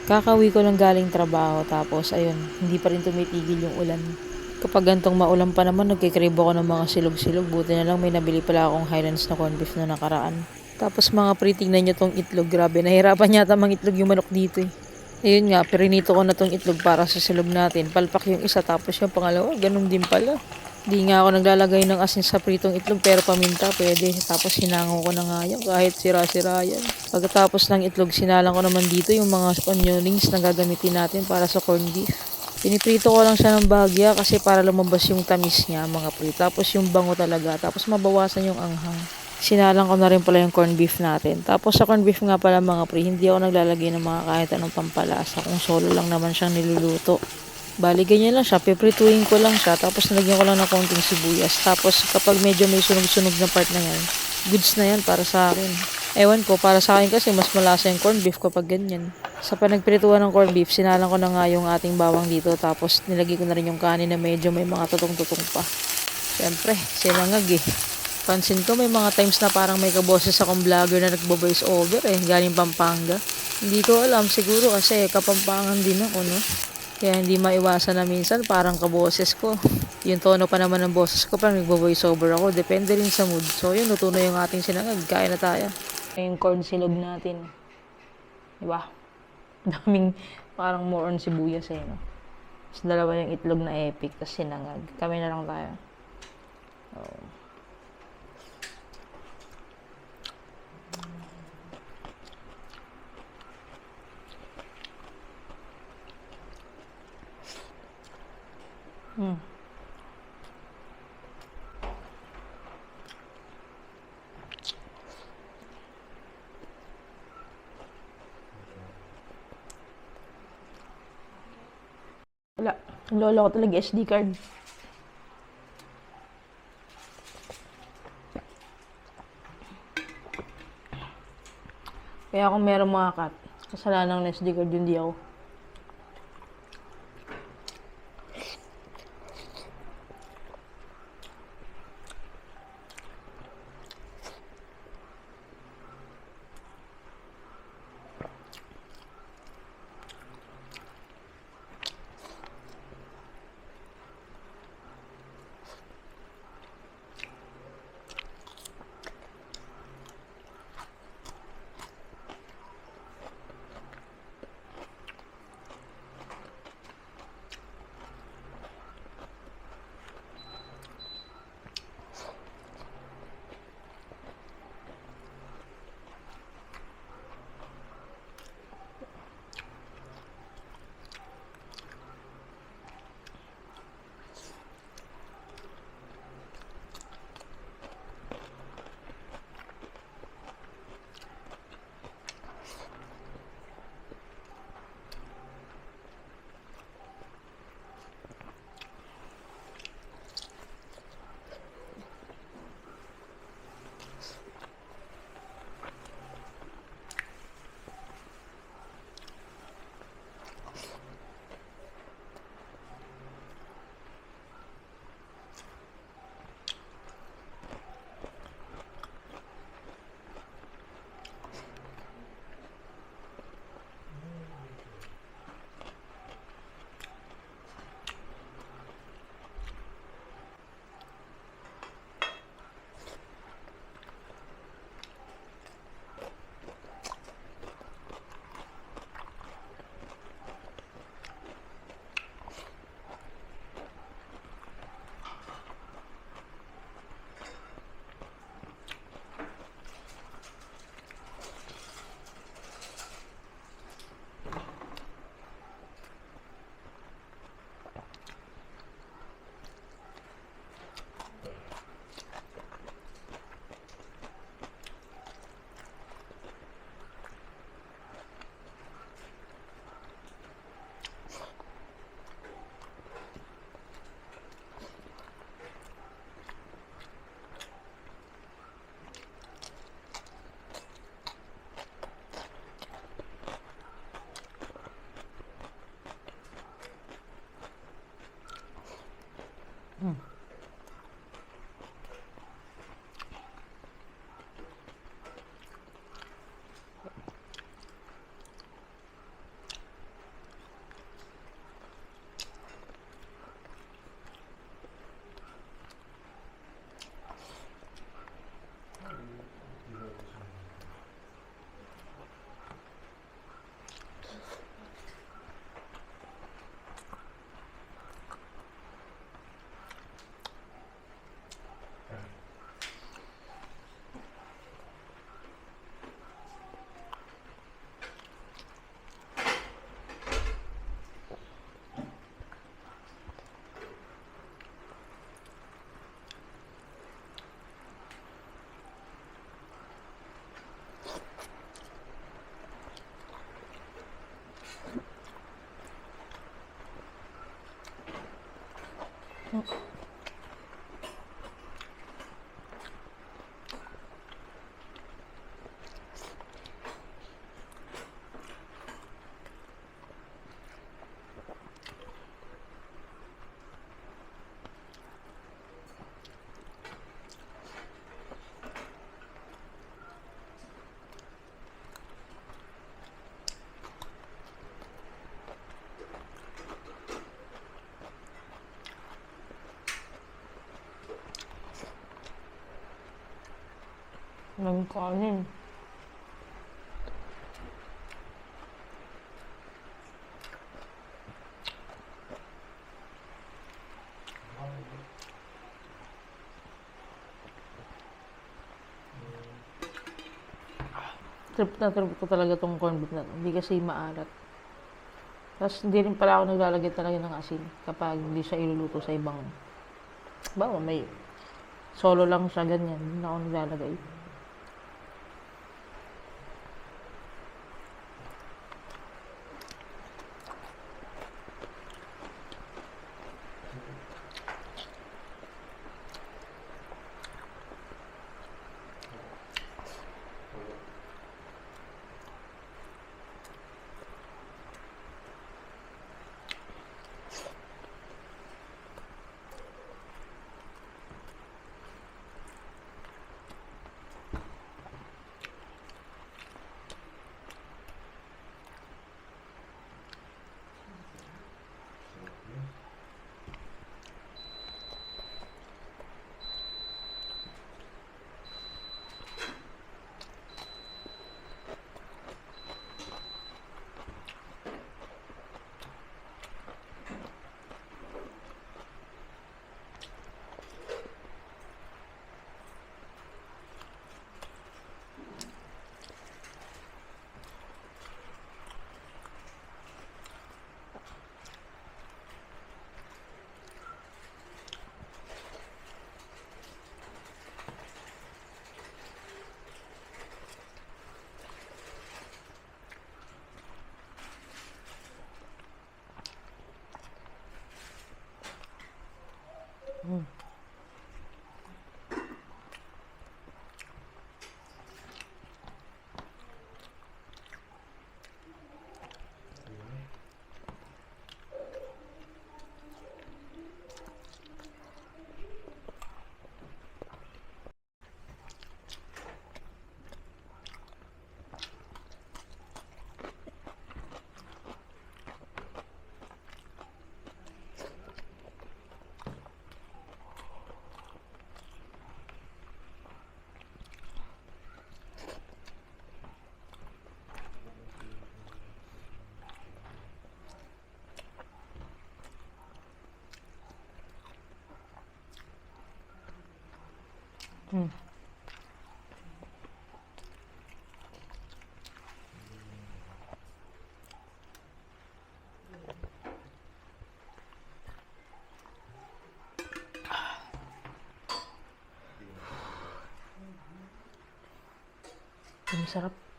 Kakauwi ko lang galing trabaho tapos ayun, hindi pa rin tumitigil yung ulan. Kapag gantong maulan pa naman, nagkikrib ako ng mga silog-silog. Buti na lang may nabili pala akong Highlands na corned beef na nakaraan. Tapos mga pre, tingnan nyo tong itlog. Grabe, nahirapan yata mang itlog yung manok dito eh. Ayun nga, pirinito ko na tong itlog para sa silog natin. Palpak yung isa tapos yung pangalawa, ganun din pala. Di nga ako naglalagay ng asin sa pritong itlog pero paminta pwede. Tapos sinango ko na nga yun kahit sira-sira yan. Pagkatapos ng itlog, sinalang ko naman dito yung mga onion rings na gagamitin natin para sa corned beef. Piniprito ko lang siya ng bagya kasi para lumabas yung tamis niya mga pre. Tapos yung bango talaga. Tapos mabawasan yung anghang. Sinalang ko na rin pala yung corned beef natin. Tapos sa corned beef nga pala mga pre, hindi ako naglalagay ng mga kahit anong pampalasa kung solo lang naman siyang niluluto. Bali, ganyan lang siya. Piprituin ko lang siya. Tapos nalagyan ko lang ng konting sibuyas. Tapos kapag medyo may sunog-sunog na part na yan, goods na yan para sa akin. Ewan ko, para sa akin kasi mas malasa yung corned beef kapag ganyan. Sa panagprituan ng corned beef, sinalang ko na nga yung ating bawang dito. Tapos nilagay ko na rin yung kanin na medyo may mga tutong-tutong pa. Siyempre, sinangag eh. Pansin ko may mga times na parang may kaboses akong vlogger na nagbo-voice over eh, galing Pampanga. Hindi ko alam, siguro kasi Kapampangan din ako, no? Kaya hindi maiwasan na minsan parang kaboses ko. Yung tono pa naman ng boses ko parang nagbo-voice over ako. Depende rin sa mood. So yun, luto na yung ating sinangag. Kain na tayo. Yung corn silog natin. Diba? Daming parang more on sibuyas eh, no? Tapos dalawa yung itlog na epic. Tapos sinangag. Kami na lang tayo. Oh. Hmm. Wala. Ang lolo ko talaga SD card. Kaya kung meron mga cut, kasalanan ng SD card hindi ako. Ng kanin. Trip na trip ko talaga tong corned beef na to. Hindi kasi maalat. Tapos hindi rin pala ako naglalagay talaga ng asin kapag hindi siya iluluto sa ibang. Bawa may solo lang siya ganyan. Hindi na ako naglalagay. Ang sarap.